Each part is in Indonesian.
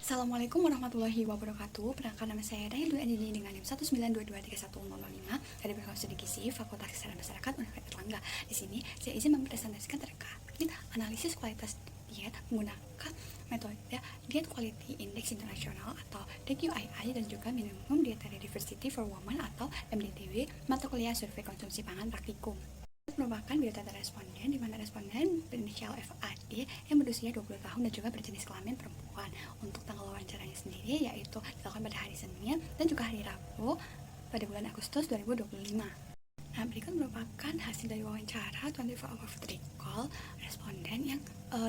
Assalamualaikum warahmatullahi wabarakatuh. Perkenalkan, nama saya Dahil Dwi Andini dengan NIM 192231005 dari Program Studi Gizi Fakultas Kesehatan Masyarakat Universitas Erlangga. Di sini saya izin mempresentasikan terkait analisis kualitas diet menggunakan metode Diet Quality Index Internasional atau DQII dan juga Minimum Dietary Diversity for Women atau MDDW, mata kuliah survei konsumsi pangan praktikum. Merupakan biodata responden di mana responden berinisial FAD yang berusia 20 tahun dan juga berjenis kelamin perempuan. Untuk tanggal wawancaranya sendiri yaitu dilakukan pada hari Senin dan juga hari Rabu pada bulan Agustus 2025. Nah, berikut merupakan hasil dari wawancara 24 hour food recall responden yang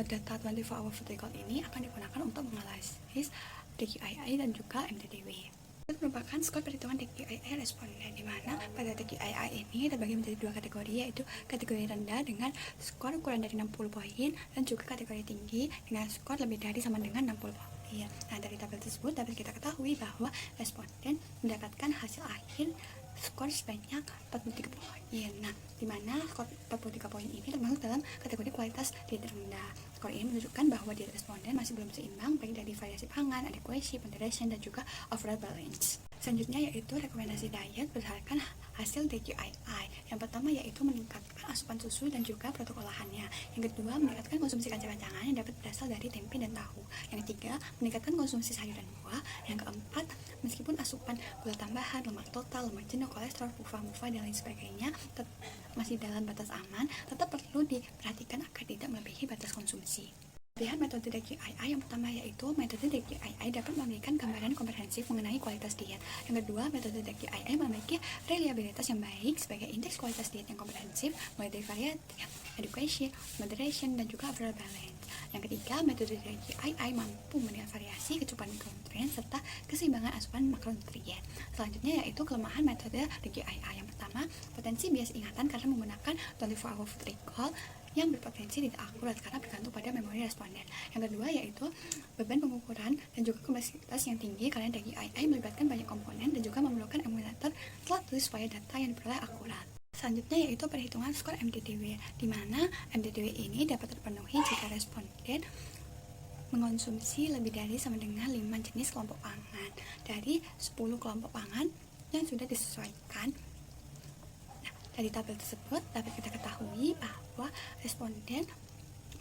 data 24 hour food recall ini akan digunakan untuk menganalisis DQII dan juga MDDW. Itu merupakan skor perhitungan DQII responden, di mana pada DQII ini terbagi menjadi dua kategori, yaitu kategori rendah dengan skor kurang dari 60 poin dan juga kategori tinggi dengan skor lebih dari sama dengan 60 poin. Nah, dari tabel tersebut dapat kita ketahui bahwa responden mendapatkan hasil akhir skor sebanyak 43 poin. Nah, di mana skor 43 poin ini termasuk dalam kategori kualitas diet rendah. Skor ini menunjukkan bahwa diet responden masih belum seimbang baik dari variasi pangan, adequacy, moderation, dan juga overall balance. Selanjutnya yaitu rekomendasi diet berdasarkan hasil DQII. Yang pertama yaitu meningkatkan asupan susu dan juga produk olahannya. Yang kedua, meningkatkan konsumsi kacang-kacangan yang dapat berasal dari tempe dan tahu. Yang ketiga, meningkatkan konsumsi sayur dan buah. Yang keempat, meskipun asupan gula tambahan, lemak total, lemak jenuh, kolesterol, mufa dan lain sebagainya masih dalam batas aman, tetap perlu diperhatikan agar tidak melebihi batas konsumsi. Pilihan metode DQII yang pertama yaitu metode DQII dapat memberikan gambaran komprehensif mengenai kualitas diet. Yang kedua, metode DQII memiliki reliabilitas yang baik sebagai indeks kualitas diet yang komprehensif mulai dari variety, adequacy, moderation, dan juga overall balance. Yang ketiga, metode DQII mampu menilai variasi kecukupan mikronutrien serta keseimbangan asupan makronutrien. Selanjutnya yaitu kelemahan metode DQII. Yang pertama, potensi bias ingatan karena menggunakan 24 hour food recall yang berpotensi tidak akurat karena bergantung pada memori responden. Yang kedua yaitu beban pengukuran dan juga kompleksitas yang tinggi karena DQII melibatkan banyak komponen dan juga memerlukan emulator telah tulis supaya data yang diperoleh akurat. Selanjutnya yaitu perhitungan skor MDDW, di mana MDDW ini dapat terpenuhi jika responden mengonsumsi lebih dari sama dengan 5 jenis kelompok pangan dari 10 kelompok pangan yang sudah disesuaikan. Dari tabel tersebut dapat kita ketahui bahwa responden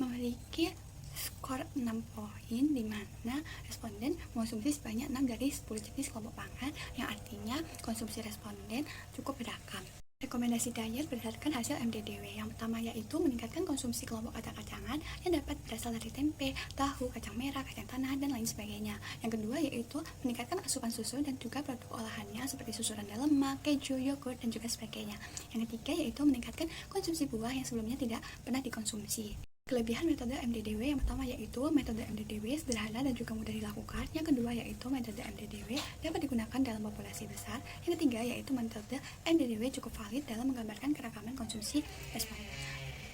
memiliki skor 6 poin, di mana responden mengonsumsi sebanyak 6 dari 10 jenis kelompok pangan, yang artinya konsumsi responden cukup beragam. Rekomendasi diet berdasarkan hasil MDDW. Yang pertama yaitu meningkatkan konsumsi kelompok kacang-kacangan yang dapat berasal dari tempe, tahu, kacang merah, kacang tanah, dan lain sebagainya. Yang kedua yaitu meningkatkan asupan susu dan juga produk olahannya seperti susu rendah lemak, keju, yogurt, dan juga sebagainya. Yang ketiga yaitu meningkatkan konsumsi buah yang sebelumnya tidak pernah dikonsumsi. Kelebihan metode MDDW yang pertama yaitu metode MDDW sederhana dan juga mudah dilakukan. Yang kedua yaitu metode MDDW dapat digunakan dalam populasi besar. Yang ketiga yaitu metode MDDW cukup valid dalam menggambarkan keragaman konsumsi responden.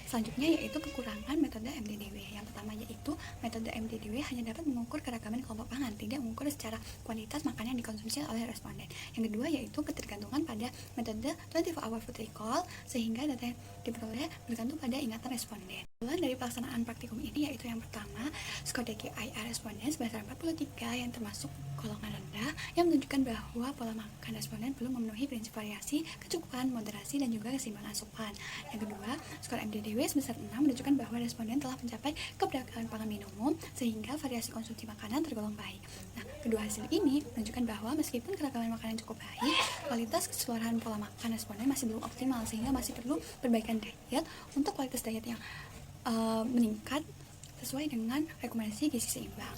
Selanjutnya yaitu kekurangan metode MDDW. Yang pertama yaitu metode MDDW hanya dapat mengukur keragaman kelompok pangan, tidak mengukur secara kuantitas makanan yang dikonsumsi oleh responden. Yang kedua yaitu ketergantungan pada metode 24 hour food recall, sehingga data yang diperoleh bergantung pada ingatan responden. Dari pelaksanaan praktikum ini yaitu yang pertama, skor DQII responden sebesar 43 yang termasuk golongan rendah, yang menunjukkan bahwa pola makan responden belum memenuhi prinsip variasi, kecukupan, moderasi, dan juga keseimbangan asupan. Yang kedua, skor MDDW sebesar 6 menunjukkan bahwa responden telah mencapai keberagaman pangan minimum sehingga variasi konsumsi makanan tergolong baik. Nah, kedua hasil ini menunjukkan bahwa meskipun keragaman makanan cukup baik, kualitas keseluruhan pola makan responden masih belum optimal sehingga masih perlu perbaikan diet untuk kualitas diet yang meningkat sesuai dengan rekomendasi gizi seimbang.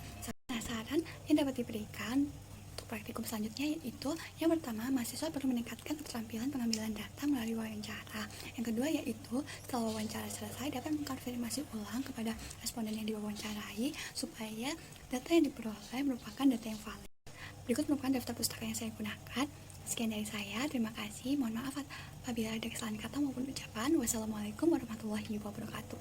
Saran yang dapat diberikan untuk praktikum selanjutnya yaitu yang pertama, mahasiswa perlu meningkatkan keterampilan pengambilan data melalui wawancara. Yang kedua yaitu setelah wawancara selesai dapat mengkonfirmasi ulang kepada responden yang diwawancarai supaya data yang diperoleh merupakan data yang valid. Berikut merupakan daftar pustaka yang saya gunakan. Sekian dari saya, terima kasih. Mohon maaf apabila ada kesalahan kata maupun ucapan. Wassalamualaikum warahmatullahi wabarakatuh.